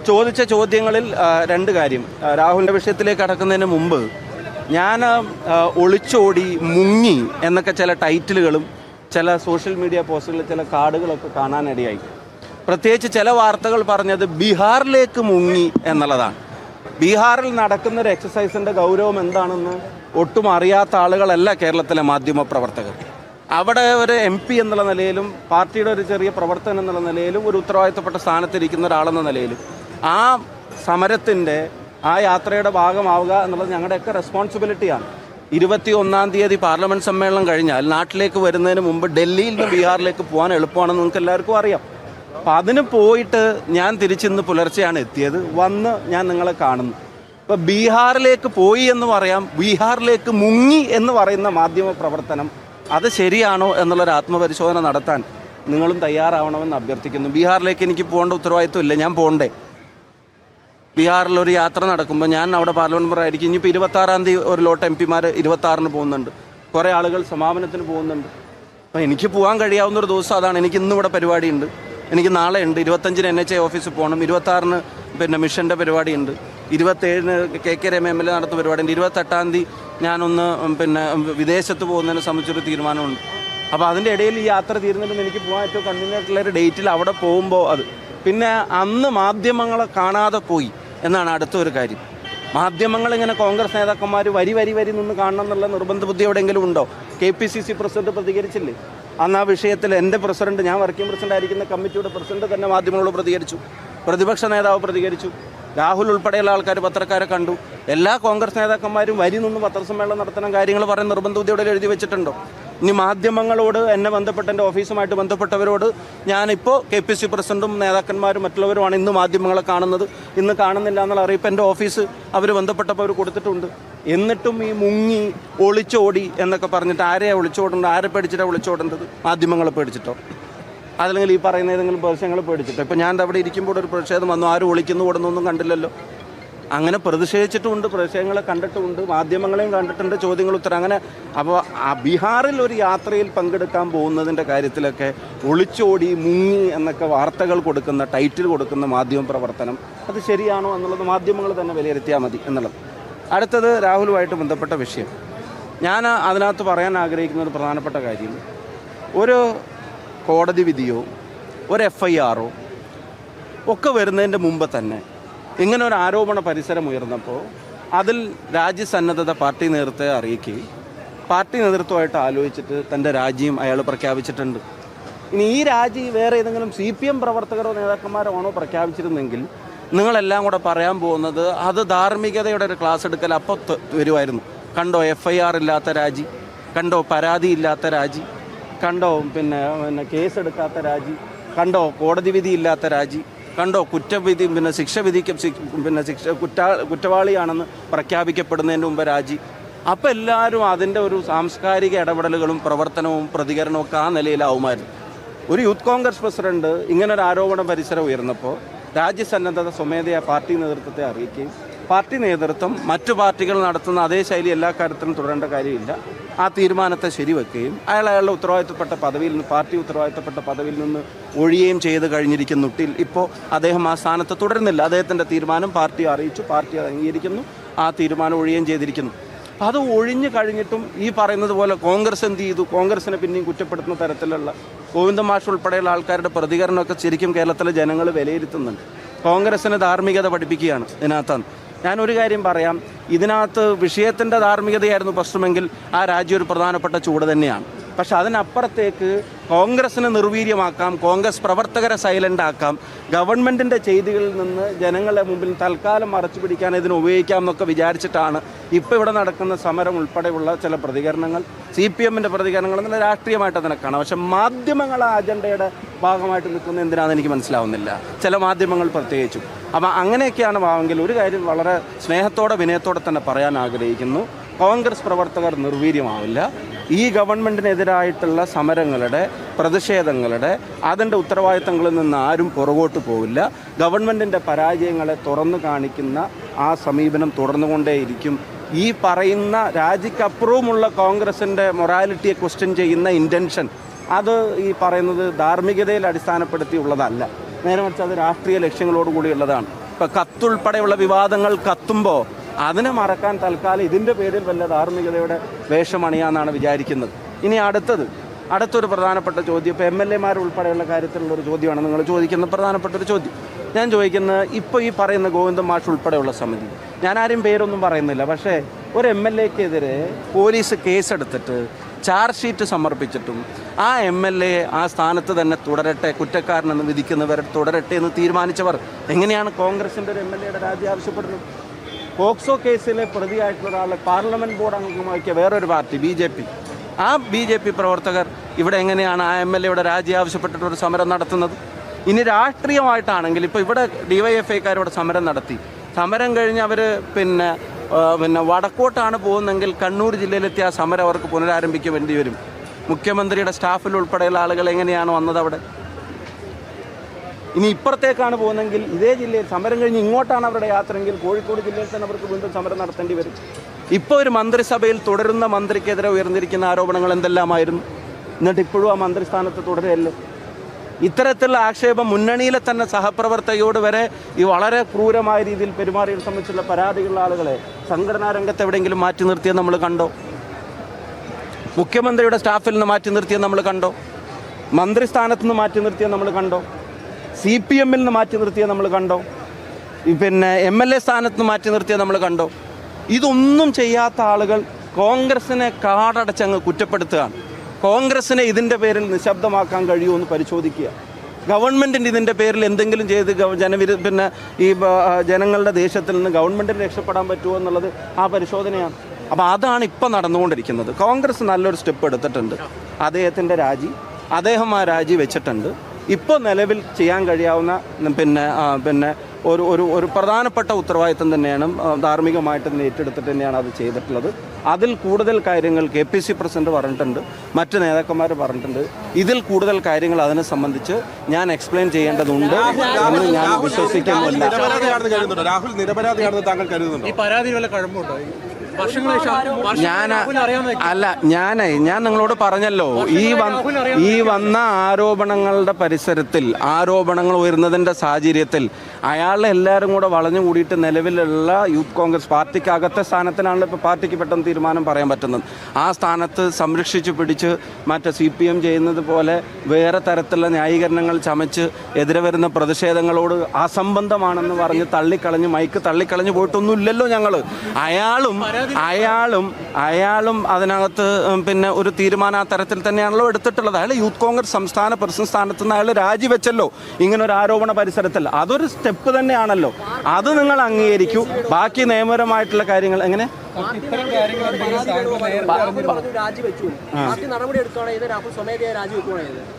ചോദിച്ച ചോദ്യങ്ങളിൽ രണ്ട് കാര്യം. രാഹുലിൻ്റെ വിഷയത്തിലേക്ക് കടക്കുന്നതിന് മുമ്പ് ഞാൻ ഒളിച്ചോടി, മുങ്ങി എന്നൊക്കെ ചില ടൈറ്റിലുകളും ചില സോഷ്യൽ മീഡിയ പോസ്റ്റുകളിൽ ചില കാർഡുകളൊക്കെ കാണാനിടയായി. പ്രത്യേകിച്ച് ചില വാർത്തകൾ പറഞ്ഞത് ബീഹാറിലേക്ക് മുങ്ങി എന്നുള്ളതാണ്. ബീഹാറിൽ നടക്കുന്ന ഒരു എക്സസൈസിൻ്റെ ഗൗരവം എന്താണെന്ന് ഒട്ടും അറിയാത്ത ആളുകളല്ല കേരളത്തിലെ മാധ്യമ പ്രവർത്തകർ. അവിടെ ഒരു MP എന്നുള്ള നിലയിലും പാർട്ടിയുടെ ഒരു ചെറിയ പ്രവർത്തകൻ എന്നുള്ള നിലയിലും ഒരു ഉത്തരവാദിത്തപ്പെട്ട സ്ഥാനത്തിരിക്കുന്ന ഒരാളെന്ന നിലയിലും ആ സമരത്തിൻ്റെ ആ യാത്രയുടെ ഭാഗമാവുക എന്നുള്ളത് ഞങ്ങളുടെയൊക്കെ റെസ്പോൺസിബിലിറ്റിയാണ്. 21-ാം തീയതി പാർലമെൻറ്റ് സമ്മേളനം കഴിഞ്ഞാൽ നാട്ടിലേക്ക് വരുന്നതിന് മുമ്പ് ഡൽഹിയിൽ നിന്ന് ബീഹാറിലേക്ക് പോകാൻ എളുപ്പമാണെന്ന് നിങ്ങൾക്ക് എല്ലാവർക്കും അറിയാം. അപ്പം അതിന് പോയിട്ട് ഞാൻ തിരിച്ചിന്ന് പുലർച്ചെയാണ് എത്തിയത്. വന്ന് ഞാൻ നിങ്ങളെ കാണുന്നു. ഇപ്പോൾ ബീഹാറിലേക്ക് പോയി എന്ന് പറയാം, ബീഹാറിലേക്ക് മുങ്ങി എന്ന് പറയുന്ന മാധ്യമ പ്രവർത്തനം അത് ശരിയാണോ എന്നുള്ളൊരു ആത്മപരിശോധന നടത്താൻ നിങ്ങളും തയ്യാറാവണമെന്ന് അഭ്യർത്ഥിക്കുന്നു. ബീഹാറിലേക്ക് എനിക്ക് പോകേണ്ട ഉത്തരവാദിത്വം ഇല്ല, ഞാൻ പോകണ്ടേ? ബീഹാറിലൊരു യാത്ര നടക്കുമ്പോൾ ഞാൻ അവിടെ പാർലമെൻറ്റ് മെമ്പർ ആയിരിക്കും. ഇനിയിപ്പോൾ 26-ാം തീയതി ഒരു ലോട്ട് MP-മാർ 26-ന് പോകുന്നുണ്ട്, കുറേ ആളുകൾ സമാപനത്തിന് പോകുന്നുണ്ട്. അപ്പോൾ എനിക്ക് പോകാൻ കഴിയാവുന്നൊരു ദിവസം അതാണ്. എനിക്ക് ഇന്നിവിടെ പരിപാടിയുണ്ട്, എനിക്ക് നാളെ ഉണ്ട്. 25-ന് NHA ഓഫീസിൽ പോകണം, 26-ന് പിന്നെ മിഷൻ്റെ പരിപാടിയുണ്ട്, 27-ന് KK രമ MLA നടത്തുന്ന പരിപാടിയുണ്ട്, 28-ാം തീയതി ഞാനൊന്ന് പിന്നെ വിദേശത്ത് പോകുന്നതിനെ സംബന്ധിച്ചൊരു തീരുമാനമുണ്ട്. അപ്പോൾ അതിൻ്റെ ഇടയിൽ ഈ യാത്ര തീരുന്നതിന് എനിക്ക് പോകാൻ ഏറ്റവും കൺവീനിയൻ്റ് ആയിട്ടുള്ളൊരു ഡേറ്റിൽ അവിടെ പോകുമ്പോൾ അത് പിന്നെ അന്ന് മാധ്യമങ്ങളെ കാണാതെ പോയി എന്നാണ് അടുത്തൊരു കാര്യം. മാധ്യമങ്ങളിങ്ങനെ കോൺഗ്രസ് നേതാക്കന്മാർ വരി നിന്ന് കാണണം എന്നുള്ള നിർബന്ധ ബുദ്ധി എവിടെയെങ്കിലും ഉണ്ടോ? KPCC പ്രസിഡന്റ് പ്രതികരിച്ചില്ലേ അന്ന് ആ വിഷയത്തിൽ? എൻ്റെ പ്രസിഡന്റ്, ഞാൻ വർക്കിംഗ് പ്രസിഡന്റ് ആയിരിക്കുന്ന കമ്മിറ്റിയുടെ പ്രസിഡന്റ് തന്നെ മാധ്യമങ്ങളോട് പ്രതികരിച്ചു, പ്രതിപക്ഷ നേതാവ് പ്രതികരിച്ചു, രാഹുൽ ഉൾപ്പെടെയുള്ള ആൾക്കാർ പത്രക്കാരെ കണ്ടു. എല്ലാ കോൺഗ്രസ് നേതാക്കന്മാരും വരി നിന്ന് പത്രസമ്മേളനം നടത്തണം, കാര്യങ്ങൾ പറയുന്ന നിർബന്ധ ബുദ്ധിയോടെ എഴുതി വെച്ചിട്ടുണ്ടോ? ഇനി മാധ്യമങ്ങളോട് എന്നെ ബന്ധപ്പെട്ട എൻ്റെ ഓഫീസുമായിട്ട് ബന്ധപ്പെട്ടവരോട് ഞാനിപ്പോൾ KPCC പ്രസിഡന്റും നേതാക്കന്മാരും മറ്റുള്ളവരുമാണ് ഇന്ന് മാധ്യമങ്ങളെ കാണുന്നത്, ഇന്ന് കാണുന്നില്ല എന്നുള്ള അറിയിപ്പ് എൻ്റെ ഓഫീസ് അവർ ബന്ധപ്പെട്ടപ്പോൾ അവർ കൊടുത്തിട്ടുണ്ട്. എന്നിട്ടും ഈ മുങ്ങി ഒളിച്ചോടി എന്നൊക്കെ പറഞ്ഞിട്ട് ആരെയാണ് ഒളിച്ചോടേണ്ടത്? ആരെ പേടിച്ചിട്ടാണ് ഒളിച്ചോടേണ്ടത്? മാധ്യമങ്ങളെ പേടിച്ചിട്ടോ? അതല്ലെങ്കിൽ ഈ പറയുന്ന ഏതെങ്കിലും പ്രദേശങ്ങളെ പേടിച്ചിട്ടോ? ഇപ്പോൾ ഞാൻ അവിടെ ഇരിക്കുമ്പോൾ ഒരു പ്രതിഷേധം വന്നു, ആരും ഒളിക്കുന്നു ഓടുന്നൊന്നും കണ്ടില്ലല്ലോ. അങ്ങനെ പ്രതിഷേധിച്ചിട്ടുമുണ്ട്, പ്രതിഷേധങ്ങളെ കണ്ടിട്ടുമുണ്ട്, മാധ്യമങ്ങളെയും കണ്ടിട്ടുണ്ട്, ചോദ്യങ്ങൾ ഉത്തരം അങ്ങനെ. അപ്പോൾ ആ ബീഹാറിൽ ഒരു യാത്രയിൽ പങ്കെടുക്കാൻ പോകുന്നതിൻ്റെ കാര്യത്തിലൊക്കെ ഒളിച്ചോടി, മുങ്ങി എന്നൊക്കെ വാർത്തകൾ കൊടുക്കുന്ന, ടൈറ്റിൽ കൊടുക്കുന്ന മാധ്യമ പ്രവർത്തനം അത് ശരിയാണോ എന്നുള്ളത് മാധ്യമങ്ങൾ തന്നെ വിലയിരുത്തിയാൽ മതി എന്നുള്ളത്. അടുത്തത് രാഹുലുമായിട്ട് ബന്ധപ്പെട്ട വിഷയം. ഞാൻ അതിനകത്ത് പറയാൻ ആഗ്രഹിക്കുന്ന ഒരു പ്രധാനപ്പെട്ട കാര്യം, ഒരു കോടതി വിധിയോ ഒരു FIR ഒക്കെ വരുന്നതിൻ്റെ മുമ്പ് തന്നെ ഇങ്ങനെ ഒരു ആരോപണ പരിസരം ഉയർന്നപ്പോൾ അതിൽ രാജ്യസന്നദ്ധത പാർട്ടി നേതൃത്വത്തെ അറിയിക്കുകയും പാർട്ടി നേതൃത്വമായിട്ട് ആലോചിച്ചിട്ട് തൻ്റെ രാജിയും അയാൾ പ്രഖ്യാപിച്ചിട്ടുണ്ട്. ഇനി ഈ രാജി വേറെ ഏതെങ്കിലും CPM പ്രവർത്തകരോ നേതാക്കന്മാരോ ആണോ പ്രഖ്യാപിച്ചിരുന്നെങ്കിൽ നിങ്ങളെല്ലാം കൂടെ പറയാൻ പോകുന്നത് അത് ധാർമ്മികതയുടെ ഒരു ക്ലാസ് എടുക്കൽ അപ്പോൾ വരുമായിരുന്നു. കണ്ടോ FIR ഇല്ലാത്ത രാജി, കണ്ടോ പരാതി ഇല്ലാത്ത രാജി, കണ്ടോ പിന്നെ കേസെടുക്കാത്ത രാജി, കണ്ടോ കോടതി വിധി ഇല്ലാത്ത രാജി, കണ്ടോ കുറ്റവിധി കുറ്റവാളിയാണെന്ന് പ്രഖ്യാപിക്കപ്പെടുന്നതിന് മുമ്പ് രാജി. അപ്പോൾ എല്ലാവരും അതിൻ്റെ ഒരു സാംസ്കാരിക ഇടപെടലുകളും പ്രവർത്തനവും പ്രതികരണവും ഒക്കെ ആ നിലയിലാവുമായിരുന്നു. ഒരു യൂത്ത് കോൺഗ്രസ് പ്രസിഡന്റ് ഇങ്ങനൊരു ആരോപണ പരിസരം ഉയർന്നപ്പോൾ രാജ്യസന്നദ്ധത സ്വമേധയാ പാർട്ടി നേതൃത്വത്തെ അറിയിക്കുകയും പാർട്ടി നേതൃത്വം മറ്റു പാർട്ടികൾ നടത്തുന്ന അതേ ശൈലി എല്ലാ കാര്യത്തിലും തുടരേണ്ട കാര്യമില്ല, ആ തീരുമാനത്തെ ശരിവെക്കുകയും അയാളുടെ ഉത്തരവാദിത്തപ്പെട്ട പദവിയിൽ നിന്ന്, പാർട്ടി ഉത്തരവാദിത്തപ്പെട്ട പദവിയിൽ നിന്ന് ഒഴിയുകയും ചെയ്ത് കഴിഞ്ഞിരിക്കുന്നുട്ടിൽ ഇപ്പോൾ അദ്ദേഹം ആ സ്ഥാനത്ത് തുടരുന്നില്ല. അദ്ദേഹത്തിൻ്റെ തീരുമാനം പാർട്ടി അറിയിച്ചു, പാർട്ടി അത് അംഗീകരിക്കുന്നു, ആ തീരുമാനം ഒഴിയുകയും ചെയ്തിരിക്കുന്നു. അത് ഒഴിഞ്ഞു കഴിഞ്ഞിട്ടും ഈ പറയുന്നത് പോലെ കോൺഗ്രസ് എന്ത് ചെയ്തു, കോൺഗ്രസിനെ പിന്നെയും കുറ്റപ്പെടുത്തുന്ന തരത്തിലുള്ള ഗോവിന്ദമാഷ് ഉൾപ്പെടെയുള്ള ആൾക്കാരുടെ പ്രതികരണമൊക്കെ ശരിക്കും കേരളത്തിലെ ജനങ്ങൾ വിലയിരുത്തുന്നുണ്ട്. കോൺഗ്രസിന് ധാർമ്മികത പഠിപ്പിക്കുകയാണ് ഇതിനകത്താണ്. ഞാനൊരു കാര്യം പറയാം, ഇതിനകത്ത് വിഷയത്തിൻ്റെ ധാർമ്മികതയായിരുന്നു പ്രശ്നമെങ്കിൽ ആ രാജ്യം ഒരു പ്രധാനപ്പെട്ട ചൂട് തന്നെയാണ്. പക്ഷെ അതിനപ്പുറത്തേക്ക് കോൺഗ്രസിനെ നിർവീര്യമാക്കാം, കോൺഗ്രസ് പ്രവർത്തകരെ സൈലൻ്റ് ആക്കാം, ഗവൺമെൻറ്റിൻ്റെ ചെയ്തികളിൽ നിന്ന് ജനങ്ങളുടെ മുമ്പിൽ തൽക്കാലം മറച്ചു പിടിക്കാൻ ഇതിന് ഉപയോഗിക്കാം എന്നൊക്കെ വിചാരിച്ചിട്ടാണ് ഇപ്പോൾ ഇവിടെ നടക്കുന്ന സമരം ഉൾപ്പെടെയുള്ള ചില പ്രതികരണങ്ങൾ, CPMൻ്റെ പ്രതികരണങ്ങൾ എന്നുള്ള രാഷ്ട്രീയമായിട്ട് അതിനെ കാണാം. പക്ഷെ മാധ്യമങ്ങൾ ആ അജണ്ടയുടെ ഭാഗമായിട്ട് നിൽക്കുന്നത് എന്തിനാണെന്ന് എനിക്ക് മനസ്സിലാവുന്നില്ല, ചില മാധ്യമങ്ങൾ പ്രത്യേകിച്ചും. അപ്പം അങ്ങനെയൊക്കെയാണ് ഭാവമെങ്കിൽ ഒരു കാര്യം വളരെ സ്നേഹത്തോടെ വിനയത്തോടെ തന്നെ പറയാൻ ആഗ്രഹിക്കുന്നു, കോൺഗ്രസ് പ്രവർത്തകർ നിർവീര്യമാവില്ല. ഈ ഗവൺമെൻറ്റിനെതിരായിട്ടുള്ള സമരങ്ങളുടെ, പ്രതിഷേധങ്ങളുടെ, അതിൻ്റെ ഉത്തരവാദിത്തങ്ങളിൽ നിന്ന് ആരും പുറകോട്ട് പോവില്ല. ഗവൺമെൻറ്റിൻ്റെ പരാജയങ്ങളെ തുറന്നു കാണിക്കുന്ന ആ സമീപനം തുടർന്നുകൊണ്ടേയിരിക്കും. ഈ പറയുന്ന രാജിക്കപ്പുറവുമുള്ള കോൺഗ്രസിൻ്റെ മൊറാലിറ്റിയെ ക്വസ്റ്റ്യൻ ചെയ്യുന്ന ഇൻറ്റൻഷൻ അത് ഈ പറയുന്നത് ധാർമ്മികതയിൽ അടിസ്ഥാനപ്പെടുത്തിയുള്ളതല്ല, നേരെ മറിച്ച് അത് രാഷ്ട്രീയ ലക്ഷ്യങ്ങളോടുകൂടിയുള്ളതാണ്. ഇപ്പം കത്തുൾപ്പെടെയുള്ള വിവാദങ്ങൾ കത്തുമ്പോൾ അതിനെ മറക്കാൻ തൽക്കാലം ഇതിൻ്റെ പേരിൽ വല്ല ധാർമ്മികതയുടെ വേഷമണിയാന്നാണ് വിചാരിക്കുന്നത്. ഇനി അടുത്തൊരു പ്രധാനപ്പെട്ട ചോദ്യം, ഇപ്പോൾ MLA-മാർ ഉൾപ്പെടെയുള്ള കാര്യത്തിലുള്ളൊരു ചോദ്യമാണ് നിങ്ങൾ ചോദിക്കുന്ന പ്രധാനപ്പെട്ട ഒരു ചോദ്യം. ഞാൻ ചോദിക്കുന്നത്, ഇപ്പോൾ ഈ പറയുന്ന ഗോവിന്ദൻ മാഷ് ഉൾപ്പെടെയുള്ള സമിതി, ഞാൻ ആരും പേരൊന്നും പറയുന്നില്ല, പക്ഷേ ഒരു MLA-ക്കെതിരെ പോലീസ് കേസെടുത്തിട്ട് ചാർജ് ഷീറ്റ് സമർപ്പിച്ചിട്ടും ആ MLA ആ സ്ഥാനത്ത് തന്നെ തുടരട്ടെ, കുറ്റക്കാരനെന്ന് വിധിക്കുന്നവർ തുടരട്ടെ എന്ന് തീരുമാനിച്ചവർ എങ്ങനെയാണ് കോൺഗ്രസിൻ്റെ ഒരു MLA-യുടെ രാജി ആവശ്യപ്പെടുന്നത്? പോക്സോ കേസിലെ പ്രതിയായിട്ടുള്ള ഒരാളെ പാർലമെൻറ്റ് ബോർഡ് അംഗമാക്കിയ വേറൊരു പാർട്ടി BJP, ആ BJP പ്രവർത്തകർ ഇവിടെ എങ്ങനെയാണ് ആ MLA-യുടെ രാജി ആവശ്യപ്പെട്ടിട്ടൊരു സമരം നടത്തുന്നത്? ഇനി രാഷ്ട്രീയമായിട്ടാണെങ്കിൽ ഇപ്പോൾ ഇവിടെ DYFI-ക്കാരോട് സമരം നടത്തി, സമരം കഴിഞ്ഞ് അവർ പിന്നെ വടക്കോട്ടാണ് പോകുന്നതെങ്കിൽ കണ്ണൂർ ജില്ലയിലെത്തിയ ആ സമരം അവർക്ക് പുനരാരംഭിക്കേണ്ടി വരും. മുഖ്യമന്ത്രിയുടെ സ്റ്റാഫിൽ ഉൾപ്പെടെയുള്ള ആളുകൾ എങ്ങനെയാണ് വന്നത് അവിടെ? ഇനി ഇപ്പുറത്തേക്കാണ് പോകുന്നതെങ്കിൽ ഇതേ ജില്ലയിൽ സമരം കഴിഞ്ഞ് ഇങ്ങോട്ടാണ് അവരുടെ യാത്രയെങ്കിൽ കോഴിക്കോട് ജില്ലയിൽ തന്നെ അവർക്ക് വീണ്ടും സമരം നടത്തേണ്ടി വരും. ഇപ്പോൾ ഒരു മന്ത്രിസഭയിൽ തുടരുന്ന മന്ത്രിക്കെതിരെ ഉയർന്നിരിക്കുന്ന ആരോപണങ്ങൾ എന്തെല്ലാമായിരുന്നു, എന്നിട്ട് ഇപ്പോഴും ആ മന്ത്രിസ്ഥാനത്ത് തുടരുകയല്ലേ? ഇത്തരത്തിലുള്ള ആക്ഷേപം മുന്നണിയിലെ തന്നെ സഹപ്രവർത്തകയോട് വരെ ഈ വളരെ ക്രൂരമായ രീതിയിൽ പെരുമാറിയതിനെ സംബന്ധിച്ചുള്ള പരാതികളുള്ള ആളുകളെ സംഘടനാ രംഗത്ത് എവിടെയെങ്കിലും മാറ്റി നിർത്തിയത് നമ്മൾ കണ്ടോ? മുഖ്യമന്ത്രിയുടെ സ്റ്റാഫിൽ നിന്ന് മാറ്റി നിർത്തിയത് നമ്മൾ കണ്ടോ? മന്ത്രിസ്ഥാനത്ത് നിന്ന് മാറ്റി നിർത്തിയത് നമ്മൾ കണ്ടോ? CPM-ൽ നിന്ന് മാറ്റി നിർത്തിയത് നമ്മൾ കണ്ടോ? പിന്നെ MLA സ്ഥാനത്ത് നിന്ന് മാറ്റി നിർത്തിയത് നമ്മൾ കണ്ടോ? ഇതൊന്നും ചെയ്യാത്ത ആളുകൾ കോൺഗ്രസിനെ കാടടച്ചങ്ങ് കുറ്റപ്പെടുത്തുകയാണ്. കോൺഗ്രസിനെ ഇതിൻ്റെ പേരിൽ നിശബ്ദമാക്കാൻ കഴിയുമെന്ന് പരിശോധിക്കുക. ഗവൺമെൻറ്റിന് ഇതിൻ്റെ പേരിൽ എന്തെങ്കിലും ചെയ്ത് ഈ ജനങ്ങളുടെ ദേഷ്യത്തിൽ നിന്ന് ഗവൺമെൻറ്റിന് രക്ഷപ്പെടാൻ പറ്റുമോ എന്നുള്ളത് ആ പരിശോധനയാണ്. അപ്പോൾ അതാണ് ഇപ്പം നടന്നുകൊണ്ടിരിക്കുന്നത്. കോൺഗ്രസ് നല്ലൊരു സ്റ്റെപ്പ് എടുത്തിട്ടുണ്ട്. അദ്ദേഹത്തിൻ്റെ അദ്ദേഹം ആ രാജി വെച്ചിട്ടുണ്ട്. ഇപ്പോൾ നിലവിൽ ചെയ്യാൻ കഴിയാവുന്ന പിന്നെ ഒരു പ്രധാനപ്പെട്ട ഉത്തരവാദിത്തം തന്നെയാണ്, ധാർമ്മികമായിട്ട് തന്നെ ഏറ്റെടുത്തിട്ട് തന്നെയാണ് അത് ചെയ്തിട്ടുള്ളത്. അതിൽ കൂടുതൽ കാര്യങ്ങൾ KPC പ്രസിഡന്റ് പറഞ്ഞിട്ടുണ്ട്, മറ്റ് നേതാക്കന്മാർ പറഞ്ഞിട്ടുണ്ട്. ഇതിൽ കൂടുതൽ കാര്യങ്ങൾ അതിനെ സംബന്ധിച്ച് ഞാൻ എക്സ്പ്ലെയിൻ ചെയ്യേണ്ടതുണ്ട് എന്ന് ഞാൻ വിശ്വസിക്കുന്നില്ല. രാഹുൽ നിരപരാധിയാണെന്ന് താങ്കൾ കരുതുന്നുണ്ടോ? ഈ പരാതി വല്ല കഴമ്പുണ്ടോ? ഞാൻ നിങ്ങളോട് പറഞ്ഞല്ലോ, ഈ വന്ന ആരോപണങ്ങളുടെ പരിസരത്തിൽ ആരോപണങ്ങൾ ഉയർന്നതിൻ്റെ സാഹചര്യത്തിൽ അയാളെ എല്ലാവരും കൂടെ വളഞ്ഞു കൂടിയിട്ട് നിലവിലുള്ള യൂത്ത് കോൺഗ്രസ് പാർട്ടിക്കകത്തെ സ്ഥാനത്തിനാണല്ലോ ഇപ്പോൾ പാർട്ടിക്ക് പെട്ടെന്ന് തീരുമാനം പറയാൻ പറ്റുന്നത്. ആ സ്ഥാനത്ത് സംരക്ഷിച്ച് പിടിച്ച് മറ്റേ CPM ചെയ്യുന്നത് പോലെ വേറെ തരത്തിലുള്ള ന്യായീകരണങ്ങൾ ചമച്ച് എതിരെ വരുന്ന പ്രതിഷേധങ്ങളോട് അസംബന്ധമാണെന്ന് പറഞ്ഞ് മൈക്ക് തള്ളിക്കളഞ്ഞ് പോയിട്ടൊന്നുമില്ലല്ലോ ഞങ്ങൾ. അയാളും അതിനകത്ത് പിന്നെ ഒരു തീരുമാനം ആ തരത്തിൽ തന്നെയാണല്ലോ എടുത്തിട്ടുള്ളത്. അയാൾ യൂത്ത് കോൺഗ്രസ് സംസ്ഥാന പ്രസിഡന്റ് സ്ഥാനത്ത് നിന്ന് അയാൾ രാജിവെച്ചല്ലോ ഇങ്ങനൊരു ആരോപണ പരിസരത്തിൽ. അതൊരു സ്റ്റെപ്പ് തന്നെയാണല്ലോ, അത് നിങ്ങൾ അംഗീകരിക്കൂ. ബാക്കി നിയമപരമായിട്ടുള്ള കാര്യങ്ങൾ എങ്ങനെ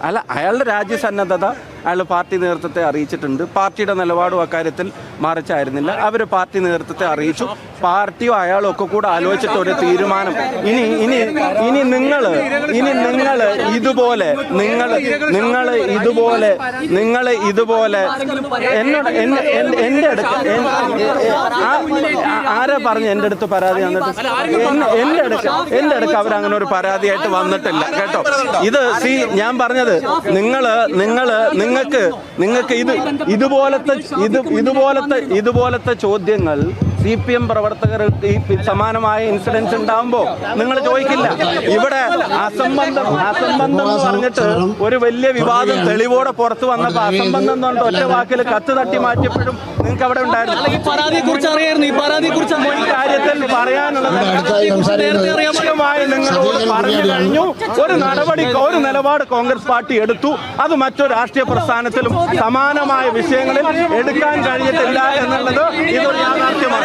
അല്ല, അയാളുടെ രാജ്യസന്നദ്ധത അയാൾ പാർട്ടി നേതൃത്വത്തെ അറിയിച്ചിട്ടുണ്ട്. പാർട്ടിയുടെ നിലപാടും അക്കാര്യത്തിൽ മറിച്ചായിരുന്നില്ല. അവർ പാർട്ടി നേതൃത്വത്തെ അറിയിച്ചു. പാർട്ടിയോ അയാളും ഒക്കെ കൂടെ ആലോചിച്ചിട്ട് ഒരു തീരുമാനം. ഇനി നിങ്ങൾ ഇതുപോലെ എന്നോട് എൻ്റെ അടുത്ത് ആരാ പറഞ്ഞു എൻ്റെ അടുത്ത് പരാതി വന്നിട്ട്? എൻ്റെ അടുത്ത് അവരങ്ങനെ ഒരു പരാതിയായിട്ട് വന്നിട്ടില്ല കേട്ടോ. ഇത് ഞാൻ പറഞ്ഞത് നിങ്ങൾക്ക് ഇതുപോലത്തെ ചോദ്യങ്ങൾ CPM പ്രവർത്തകർക്ക് ഈ സമാനമായ ഇൻസിഡൻസ് ഉണ്ടാകുമ്പോൾ നിങ്ങൾ ചോദിക്കില്ല. ഇവിടെ അസംബന്ധം എന്ന് പറഞ്ഞിട്ട് ഒരു വലിയ വിവാദം തെളിവോടെ പുറത്തു വന്നപ്പോൾ അസംബന്ധം എന്ന് പറഞ്ഞിട്ട് ഒറ്റ വാക്കിൽ കത്ത് തട്ടി മാറ്റിയപ്പോഴും നിങ്ങൾക്ക് അവിടെ ഉണ്ടായിരുന്നു. ഈ കാര്യത്തിൽ പറയാനുള്ളത് നിങ്ങളോട് പറഞ്ഞു കഴിഞ്ഞു. ഒരു നിലപാട് കോൺഗ്രസ് പാർട്ടി എടുത്തു. അത് മറ്റൊരു രാഷ്ട്രീയ പ്രസ്ഥാനത്തിലും സമാനമായ വിഷയങ്ങളിൽ എടുക്കാൻ കഴിഞ്ഞിട്ടില്ല എന്നുള്ളത് ഇതൊരു യാഥാർത്ഥ്യമാണ്.